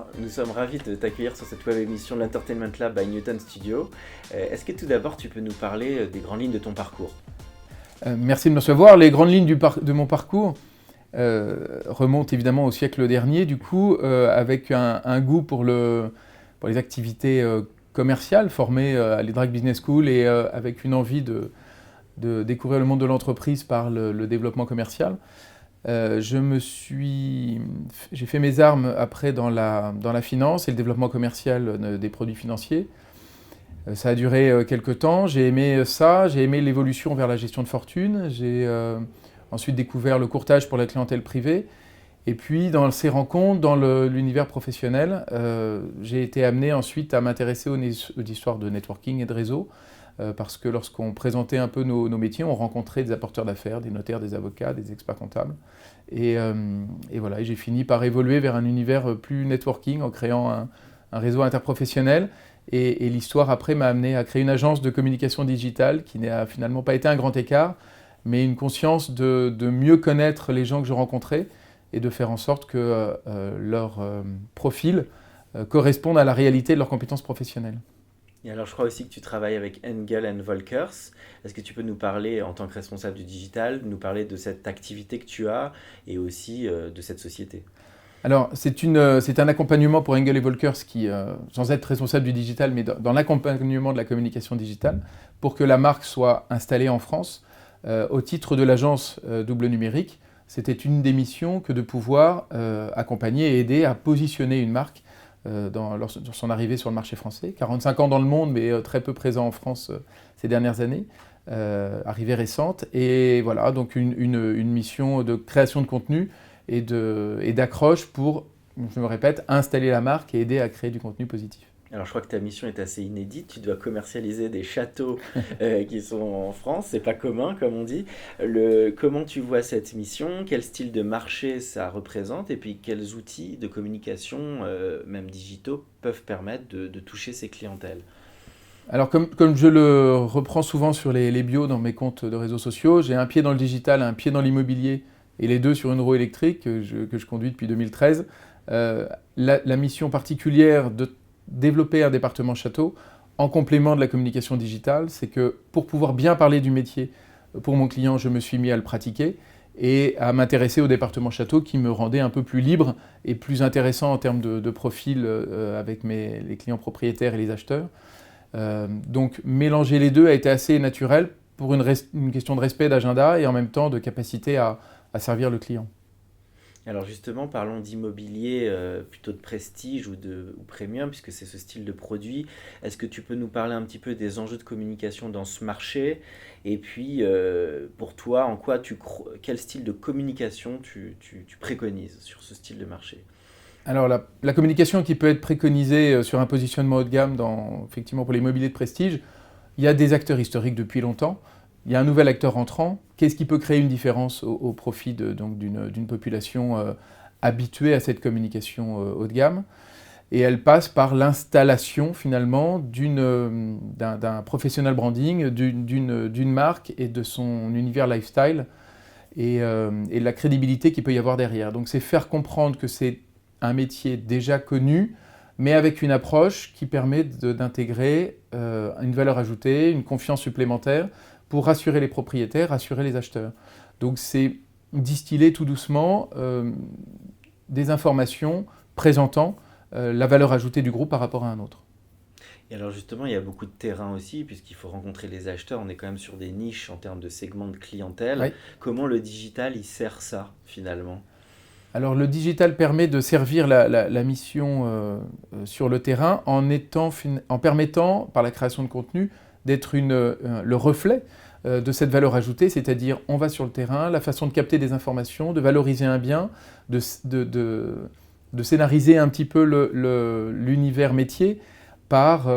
Benoît, nous sommes ravis de t'accueillir sur cette web émission de l'Entertainment Lab by Newton Studio. Est-ce que tout d'abord tu peux nous parler des grandes lignes de ton parcours ? Merci de me recevoir. Les grandes lignes de mon parcours remontent évidemment au siècle dernier, du coup, avec un goût pour les activités commerciales, formé à l'EDRAC Business School et avec une envie de découvrir le monde de l'entreprise par le développement commercial. J'ai fait mes armes après dans la finance et le développement commercial des produits financiers. Ça a duré quelques temps, j'ai aimé ça, j'ai aimé l'évolution vers la gestion de fortune, j'ai ensuite découvert le courtage pour la clientèle privée, et puis dans ces rencontres, dans l'univers professionnel, j'ai été amené ensuite à m'intéresser aux histoires de networking et de réseau, parce que lorsqu'on présentait un peu nos métiers, on rencontrait des apporteurs d'affaires, des notaires, des avocats, des experts comptables, et voilà, et j'ai fini par évoluer vers un univers plus networking en créant un réseau interprofessionnel. Et l'histoire après m'a amené à créer une agence de communication digitale qui n'a finalement pas été un grand écart, mais une conscience de mieux connaître les gens que je rencontrais et de faire en sorte que leur profil corresponde à la réalité de leurs compétences professionnelles. Et alors je crois aussi que tu travailles avec Engel & Volkers. Est-ce que tu peux nous parler, en tant que responsable du digital, nous parler de cette activité que tu as et aussi de cette société ? Alors, c'est un accompagnement pour Engel & Volkers qui, sans être responsable du digital, mais dans l'accompagnement de la communication digitale, pour que la marque soit installée en France, au titre de l'agence Double Numérique. C'était une des missions que de pouvoir accompagner et aider à positionner une marque dans son arrivée sur le marché français. 45 ans dans le monde, mais très peu présent en France ces dernières années, arrivée récente. Et voilà, donc une mission de création de contenu et d'accroche pour, je me répète, installer la marque et aider à créer du contenu positif. Alors je crois que ta mission est assez inédite, tu dois commercialiser des châteaux qui sont en France, c'est pas commun comme on dit. Comment tu vois cette mission, quel style de marché ça représente et puis quels outils de communication, même digitaux, peuvent permettre de toucher ces clientèles ? Alors comme je le reprends souvent sur les bios dans mes comptes de réseaux sociaux, j'ai un pied dans le digital, un pied dans l'immobilier, et les deux sur une roue électrique que je conduis depuis 2013. La mission particulière de développer un département château, en complément de la communication digitale, c'est que pour pouvoir bien parler du métier pour mon client, je me suis mis à le pratiquer et à m'intéresser au département château qui me rendait un peu plus libre et plus intéressant en termes de profil avec les clients propriétaires et les acheteurs. Donc mélanger les deux a été assez naturel pour une question de respect d'agenda et en même temps de capacité à servir le client. Alors justement, parlons d'immobilier plutôt de prestige ou premium, puisque c'est ce style de produit. Est-ce que tu peux nous parler un petit peu des enjeux de communication dans ce marché ? Et puis, pour toi, quel style de communication tu préconises sur ce style de marché ? Alors la communication qui peut être préconisée sur un positionnement haut de gamme effectivement pour l'immobilier de prestige, il y a des acteurs historiques depuis longtemps. Il y a un nouvel acteur entrant. Qu'est-ce qui peut créer une différence au profit d'une population habituée à cette communication haut de gamme ? Et elle passe par l'installation finalement d'un professional branding, d'une marque et de son univers lifestyle et la crédibilité qu'il peut y avoir derrière. Donc c'est faire comprendre que c'est un métier déjà connu, mais avec une approche qui permet d'intégrer une valeur ajoutée, une confiance supplémentaire, pour rassurer les propriétaires, rassurer les acheteurs. Donc c'est distiller tout doucement des informations présentant la valeur ajoutée du groupe par rapport à un autre. Et alors justement, il y a beaucoup de terrain aussi, puisqu'il faut rencontrer les acheteurs. On est quand même sur des niches en termes de segments de clientèle. Oui. Comment le digital, il sert ça finalement ? Alors le digital permet de servir la mission sur le terrain en permettant, par la création de contenu, d'être le reflet de cette valeur ajoutée, c'est-à-dire on va sur le terrain, la façon de capter des informations, de valoriser un bien, de scénariser un petit peu l'univers métier par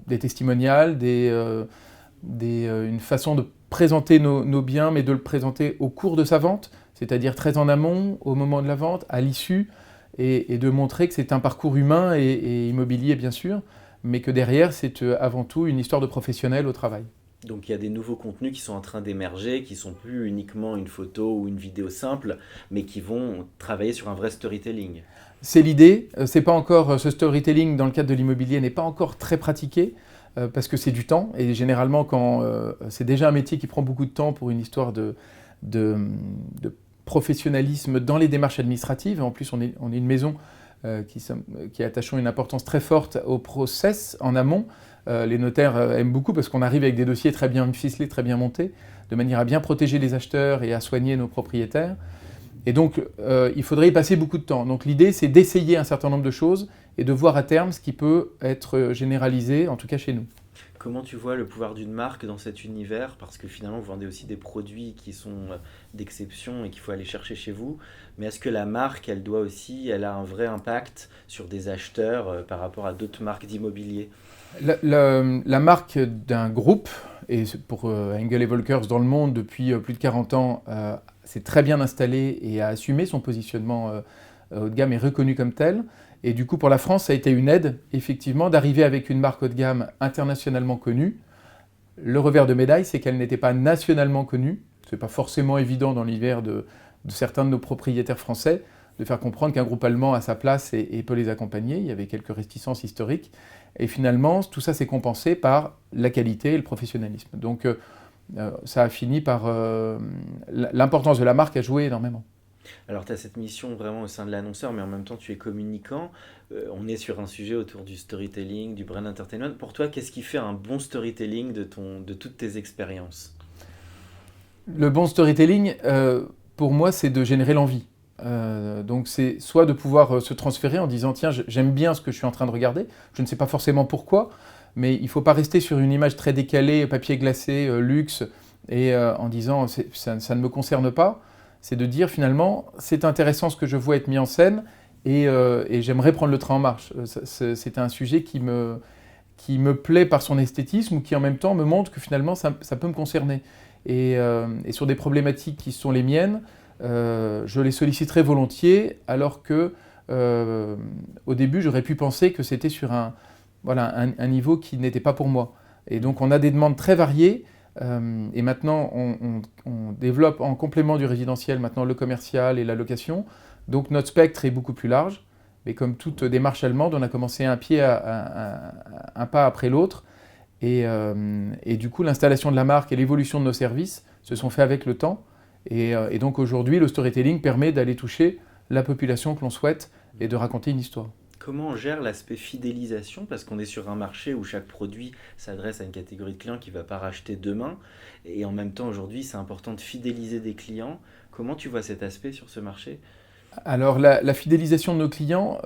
des testimonials, une façon de présenter nos biens, mais de le présenter au cours de sa vente, c'est-à-dire très en amont, au moment de la vente, à l'issue, et de montrer que c'est un parcours humain et immobilier bien sûr, mais que derrière, c'est avant tout une histoire de professionnel au travail. Donc il y a des nouveaux contenus qui sont en train d'émerger, qui sont plus uniquement une photo ou une vidéo simple, mais qui vont travailler sur un vrai storytelling. C'est l'idée. C'est pas encore, ce storytelling dans le cadre de l'immobilier n'est pas encore très pratiqué parce que c'est du temps. Et généralement, quand c'est déjà un métier qui prend beaucoup de temps pour une histoire de, de professionnalisme dans les démarches administratives. En plus, on est une maison qui attachons une importance très forte au process en amont. Les notaires aiment beaucoup parce qu'on arrive avec des dossiers très bien ficelés, très bien montés, de manière à bien protéger les acheteurs et à soigner nos propriétaires. Et donc, il faudrait y passer beaucoup de temps. Donc l'idée, c'est d'essayer un certain nombre de choses et de voir à terme ce qui peut être généralisé, en tout cas chez nous. Comment tu vois le pouvoir d'une marque dans cet univers? Parce que finalement, vous vendez aussi des produits qui sont d'exception et qu'il faut aller chercher chez vous. Mais est-ce que la marque, elle a un vrai impact sur des acheteurs par rapport à d'autres marques d'immobilier? La marque d'un groupe, et pour Engel et Volkers dans le monde depuis plus de 40 ans, s'est très bien installée et a assumé son positionnement haut de gamme et reconnu comme tel. Et du coup, pour la France, ça a été une aide, effectivement, d'arriver avec une marque haut de gamme internationalement connue. Le revers de médaille, c'est qu'elle n'était pas nationalement connue. Ce n'est pas forcément évident dans l'univers de certains de nos propriétaires français de faire comprendre qu'un groupe allemand a sa place et peut les accompagner. Il y avait quelques réticences historiques. Et finalement, tout ça s'est compensé par la qualité et le professionnalisme. Donc, ça a fini par... l'importance de la marque a joué énormément. Alors, tu as cette mission vraiment au sein de l'annonceur, mais en même temps, tu es communicant. On est sur un sujet autour du storytelling, du brand entertainment. Pour toi, qu'est-ce qui fait un bon storytelling de toutes tes expériences? Le bon storytelling, pour moi, c'est de générer l'envie. Donc c'est soit de pouvoir se transférer en disant tiens, j'aime bien ce que je suis en train de regarder, je ne sais pas forcément pourquoi, mais il ne faut pas rester sur une image très décalée, papier glacé, luxe, et en disant ça ne me concerne pas. C'est de dire finalement c'est intéressant ce que je vois être mis en scène et j'aimerais prendre le train en marche. C'est un sujet qui me plaît par son esthétisme ou qui en même temps me montre que finalement ça peut me concerner. Et sur des problématiques qui sont les miennes, je les solliciterai volontiers, alors que au début j'aurais pu penser que c'était sur un niveau qui n'était pas pour moi. Et donc on a des demandes très variées, et maintenant on développe en complément du résidentiel maintenant le commercial et la location. Donc notre spectre est beaucoup plus large, mais comme toute démarche allemande, on a commencé un pas après l'autre. Et du coup, l'installation de la marque et l'évolution de nos services se sont faits avec le temps. Et donc aujourd'hui, le storytelling permet d'aller toucher la population que l'on souhaite et de raconter une histoire. Comment on gère l'aspect fidélisation? Parce qu'on est sur un marché où chaque produit s'adresse à une catégorie de clients qui ne va pas racheter demain. Et en même temps, aujourd'hui, c'est important de fidéliser des clients. Comment tu vois cet aspect sur ce marché? Alors la fidélisation de nos clients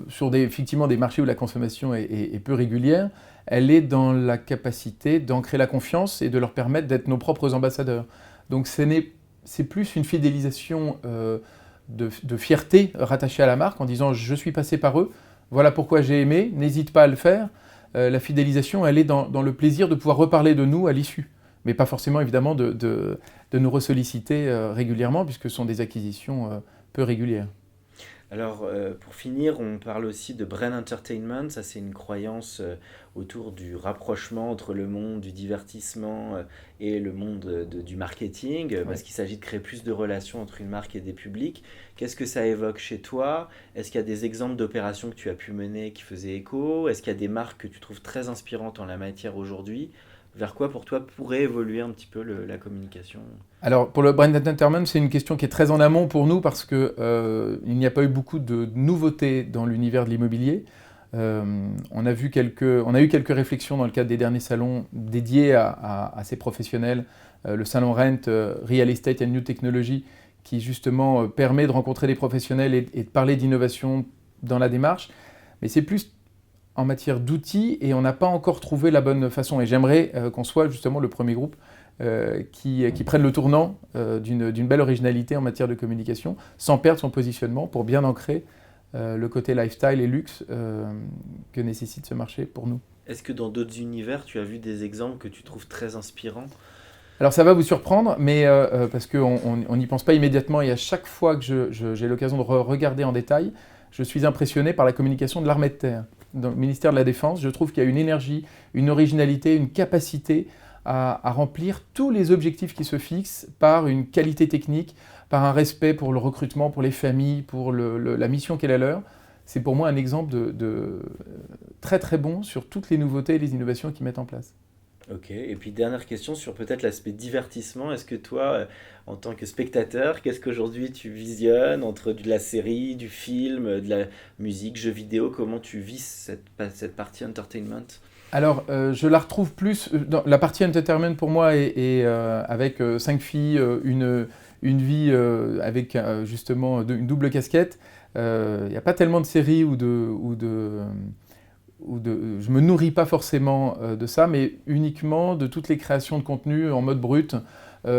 sur effectivement des marchés où la consommation est peu régulière, elle est dans la capacité d'ancrer la confiance et de leur permettre d'être nos propres ambassadeurs. Donc c'est plus une fidélisation de fierté rattachée à la marque en disant je suis passé par eux, voilà pourquoi j'ai aimé, n'hésite pas à le faire. La fidélisation, elle est dans le plaisir de pouvoir reparler de nous à l'issue, mais pas forcément évidemment de nous ressolliciter régulièrement puisque ce sont des acquisitions peu régulières. Alors, pour finir, on parle aussi de brand entertainment. Ça, c'est une croyance autour du rapprochement entre le monde du divertissement et le monde du marketing, parce qu'il s'agit de créer plus de relations entre une marque et des publics. Qu'est-ce que ça évoque chez toi? Est-ce qu'il y a des exemples d'opérations que tu as pu mener qui faisaient écho? Est-ce qu'il y a des marques que tu trouves très inspirantes en la matière aujourd'hui? Vers quoi, pour toi, pourrait évoluer un petit peu la communication? Alors, pour le brand entertainment, c'est une question qui est très en amont pour nous parce qu'il n'y a pas eu beaucoup de nouveautés dans l'univers de l'immobilier. On a eu quelques réflexions dans le cadre des derniers salons dédiés à ces professionnels. Le salon Rent, Real Estate and New Technology, qui justement permet de rencontrer des professionnels et de parler d'innovation dans la démarche. Mais c'est plus en matière d'outils et on n'a pas encore trouvé la bonne façon. Et j'aimerais qu'on soit justement le premier groupe qui prenne le tournant d'une belle originalité en matière de communication sans perdre son positionnement pour bien ancrer le côté lifestyle et luxe que nécessite ce marché pour nous. Est-ce que dans d'autres univers, tu as vu des exemples que tu trouves très inspirants? Alors ça va vous surprendre, mais parce qu'on n'y pense pas immédiatement et à chaque fois que j'ai l'occasion de regarder en détail, je suis impressionné par la communication de l'armée de terre. Dans le ministère de la Défense, je trouve qu'il y a une énergie, une originalité, une capacité à remplir tous les objectifs qui se fixent par une qualité technique, par un respect pour le recrutement, pour les familles, pour la mission qu'elle a leur. C'est pour moi un exemple de très très bon sur toutes les nouveautés et les innovations qu'ils mettent en place. Ok, et puis dernière question sur peut-être l'aspect divertissement. Est-ce que toi, en tant que spectateur, qu'est-ce qu'aujourd'hui tu visionnes entre de la série, du film, de la musique, jeux vidéo? Comment tu vis cette partie entertainment? Alors, je la retrouve plus. La partie entertainment pour moi est avec 5 filles, une vie avec justement une double casquette. Il n'y a pas tellement de séries je me nourris pas forcément de ça, mais uniquement de toutes les créations de contenu en mode brut,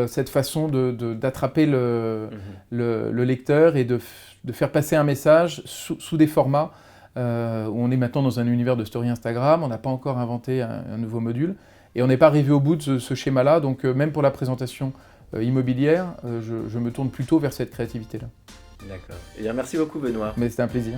cette façon d'attraper le lecteur et de faire passer un message sous des formats où on est maintenant dans un univers de story Instagram, on n'a pas encore inventé un nouveau module, et on n'est pas arrivé au bout de ce schéma-là, donc même pour la présentation immobilière, je me tourne plutôt vers cette créativité-là. D'accord. Eh bien, merci beaucoup, Benoît. Mais c'était un plaisir.